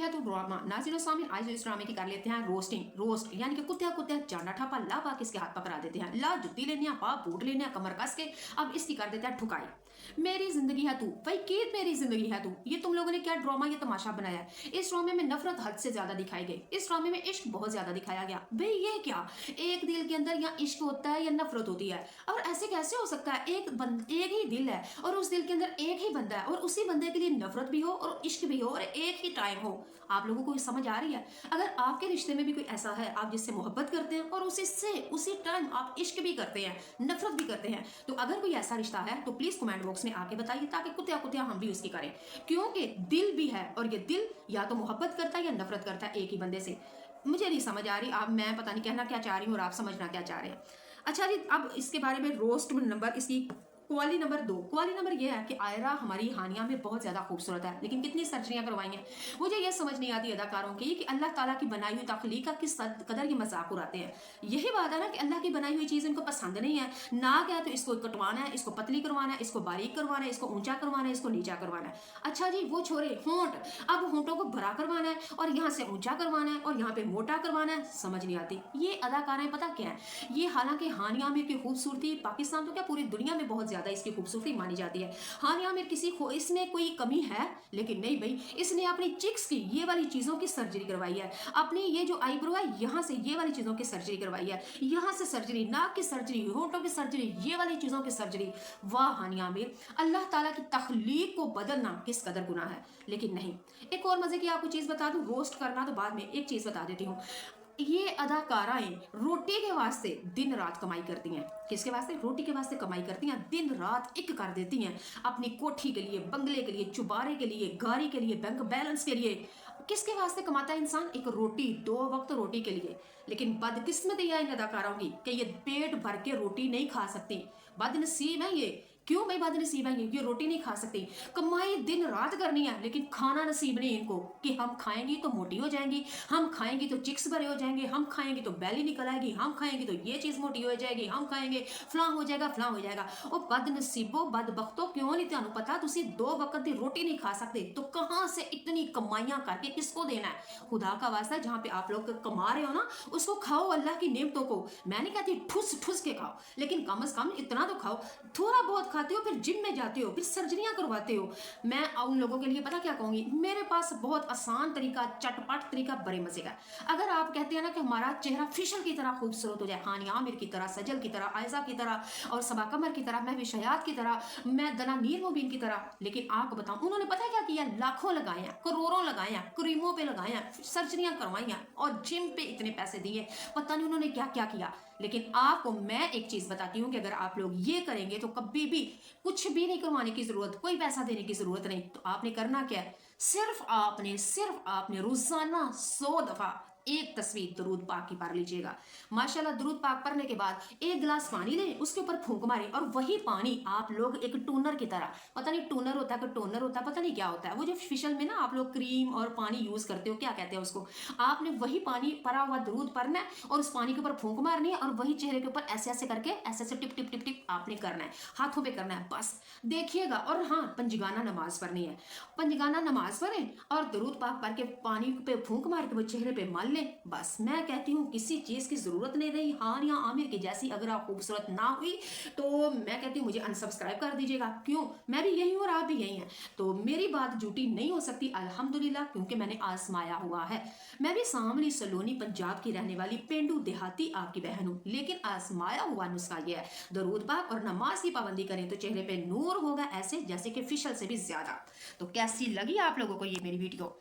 है तो ड्रामा। नाज़रीन सामीन, आज इस ड्रामे की कर लेते हैं रोस्ट यानी कि कुत्ते कुत्ते जाना ठप्पा ला पा किसके हाथ पकड़ा देते हैं, ला जुत्ती लेने पा बूट लेने कमर कस के, अब इसकी कर देते हैं ठुकाई। मेरी जिंदगी है तू भाई कीत, मेरी जिंदगी है तू, ये तुम लोगों ने क्या ड्रामा ये तमाशा बनाया है। इस ड्रामे में नफरत हद से ज्यादा दिखाई गई, इस ड्रामे में इश्क बहुत ज्यादा दिखाया गया। भाई ये क्या, एक दिल के अंदर या इश्क होता है या नफरत होती है, और ऐसे कैसे हो सकता है। एक ही दिल है और उस दिल के अंदर एक ही बंदा है और उसी बंदे के लिए नफरत भी हो और इश्क भी हो और एक ही टाइम हो। आप लोगों को समझ आ रही है? अगर आपके रिश्ते में भी कोई ऐसा है आप जिससे मोहब्बत करते हैं और उसी टाइम आप इश्क भी करते हैं, नफरत भी करते हैं, तो अगर कोई ऐसा रिश्ता है तो प्लीज कमेंट बॉक्स में आके बताइए, ताकि कुत्या कुत्या हम भी उसकी करें। क्योंकि दिल भी है और ये दिल या तो मोहब्बत करता है या नफरत करता है एक ही बंदे से। मुझे नहीं समझ आ रही, आप मैं पता नहीं कहना क्या चाह रही हूँ और आप समझना क्या चाह रहे हैं। अच्छा जी, अब इसके बारे में रोस्ट नंबर, इसकी क्वाली नंबर 2। क्वाली नंबर ये है कि आयरा हमारी हानिया में बहुत ज्यादा खूबसूरत है, लेकिन कितनी सर्जरियां करवाई हैं। मुझे ये समझ नहीं आती अदाकारों की कि अल्लाह ताला की बनाई हुई तख्लीक का किस कदर ये मजाक उड़ाते हैं। यही बात है ना कि अल्लाह की बनाई हुई चीज इनको पसंद नहीं है। नाक है तो इसको कटवाना है, इसको पतली करवाना है, इसको बारीक करवाना है, इसको ऊंचा करवाना है, इसको नीचा करवाना है। अच्छा जी, वो छोड़े होंठ, अब होंठों को भरा करवाना है और यहाँ से ऊंचा करवाना है और यहाँ पे मोटा करवाना है। समझ नहीं आती ये अदाकाराएं पता क्या है ये। हालांकि हानिया आमिर की खूबसूरती पाकिस्तान तो क्या पूरी दुनिया में बहुत ज्यादा इसकी खूबसूरती मानी जाती है। हानिया आमिर इसमें कोई कमी है, लेकिन नहीं भाई, इसने अपनी चिक्स की ये वाली चीजों की सर्जरी करवाई है। अपनी ये जो आईब्रो है यहाँ से ये वाली चीजों की सर्जरी करवाई है, यहाँ से सर्जरी, नाक की सर्जरी, होंठों की सर्जरी, ये वाली चीजों की सर्जरी। वाह हानिया आमिर, अल्लाह ताला की तख्लीक को बदलना किस कदर गुनाह है। लेकिन नहीं, एक और मजे की आपको चीज बता दूं, रोस्ट करना तो बाद में, एक चीज बता देती हूँ। ये अदाकाराएं रोटी के वास्ते दिन रात कमाई करती हैं। किसके वास्ते? रोटी के वास्ते कमाई करती हैं, दिन रात एक कर देती हैं, अपनी कोठी के लिए, बंगले के लिए, चुबारे के लिए, गाड़ी के लिए, बैंक बैलेंस के लिए। किसके वास्ते कमाता है इंसान? एक रोटी, 2 वक्त रोटी के लिए। लेकिन बदकिस्मती है इन अदाकारों की कि ये पेट भर के रोटी नहीं खा सकती। बदनसीब है ये। क्यों भाई बदनसीब है ये रोटी नहीं खा सकती। कमाई दिन रात करनी है लेकिन खाना नसीब नहीं इनको, कि हम खाएंगी तो मोटी हो जाएंगी, हम खाएंगी तो चिक्स भरे हो जाएंगे, हम खाएंगे तो बैली निकल आएगी, हम खाएंगे तो ये चीज मोटी हो जाएगी, हम खाएंगे फलां हो जाएगा, फलां हो जाएगा। और बदनसीबो बदबख्तो, क्यों नहीं तुहानू पता तुसी 2 वक्त की रोटी नहीं खा सकते तो कहां से इतनी कमाइयां करके किसको देना है? खुदा का वास्ता, जहां पे आप लोग कमा रहे हो ना उसको खाओ, अल्लाह की नेमतों को। मैं नहीं कहती ठुस ठुस के खाओ, लेकिन कम से कम इतना तो खाओ। थोड़ा बहुत खाते हो, फिर जिम में जाते हो, फिर सर्जरियां करवाते हो। मैं उन लोगों के लिए पता क्या कहूंगी, मेरे पास बहुत आसान तरीका, चटपट तरीका, बड़े मजे का। अगर आप कहते हैं ना कि हमारा चेहरा फिशल की तरह खूबसूरत हो जाए, हानिया आमिर की तरह, सजल की तरह, आयजा की तरह और सबा कमर की तरह, मैं विशयात की तरह, मैं दना नीर मुबीन की तरह, लेकिन आपको बताऊं उन्होंने पता क्या किया? लाखों लगाए हैं, करोड़ों लगाए हैं, क्रीमों पे लगाए हैं, सर्जरियां करवाई हैं और जिम पे इतने पैसे दिए, पता नहीं उन्होंने क्या क्या किया। लेकिन आपको मैं एक चीज बताती हूँ कि अगर आप लोग ये करेंगे तो कभी भी कुछ भी नहीं करवाने की जरूरत, कोई पैसा देने की जरूरत नहीं। तो आपने करना क्या है? सिर्फ आपने रोजाना 100 दफा एक तस्वीर दरूद पाक की पढ़ लीजिएगा। माशाल्लाह दरूद पाक पढ़ने के बाद 1 गिलास पानी लें, उसके ऊपर फूंक मारें और वही पानी आप लोग एक टोनर की तरह, पता नहीं टोनर होता है कि टोनर होता है, पता नहीं क्या होता है, वो जो फेशियल में ना आप लोग क्रीम और पानी यूज करते हो, क्या कहते हैं उसको, आपने वही पानी पड़ा हुआ दरूद पढ़ना है और उस पानी के ऊपर फूंक मारनी है और वही चेहरे के ऊपर ऐसे ऐसे करके, ऐसे ऐसे टिप टिप टिप टिप आपने करना है, हाथों पे करना है, बस देखिएगा। और हाँ, पंजगाना नमाज पढ़नी है, पंजगाना नमाज पढ़ें और दरूद पाक पढ़ के पानी पे फूंक मार के वो चेहरे पे मल लें। बस मैं कहती हूँ किसी चीज की जरूरत नहीं रही। हानिया आमिर की जैसी अगर आप खूबसूरत ना हुई तो मैं कहती हूँ मुझे अनसब्सक्राइब कर दीजिएगा। क्यों? मैं भी यही हूँ और आप भी यही हैं, तो मेरी बात झूठी नहीं हो सकती अल्हम्दुलिल्लाह, क्योंकि मैंने आजमाया हुआ है। मैं भी सामनी सलोनी पंजाब की रहने वाली पेंडू देहाती आपकी बहन हूँ, लेकिन आजमाया हुआ नुस्खा यह है, दरूद पाक और नमाज की पाबंदी करें तो चेहरे पे नूर होगा, ऐसे जैसे कि फिशल से भी ज्यादा। तो कैसी लगी आप लोगों को ये मेरी वीडियो?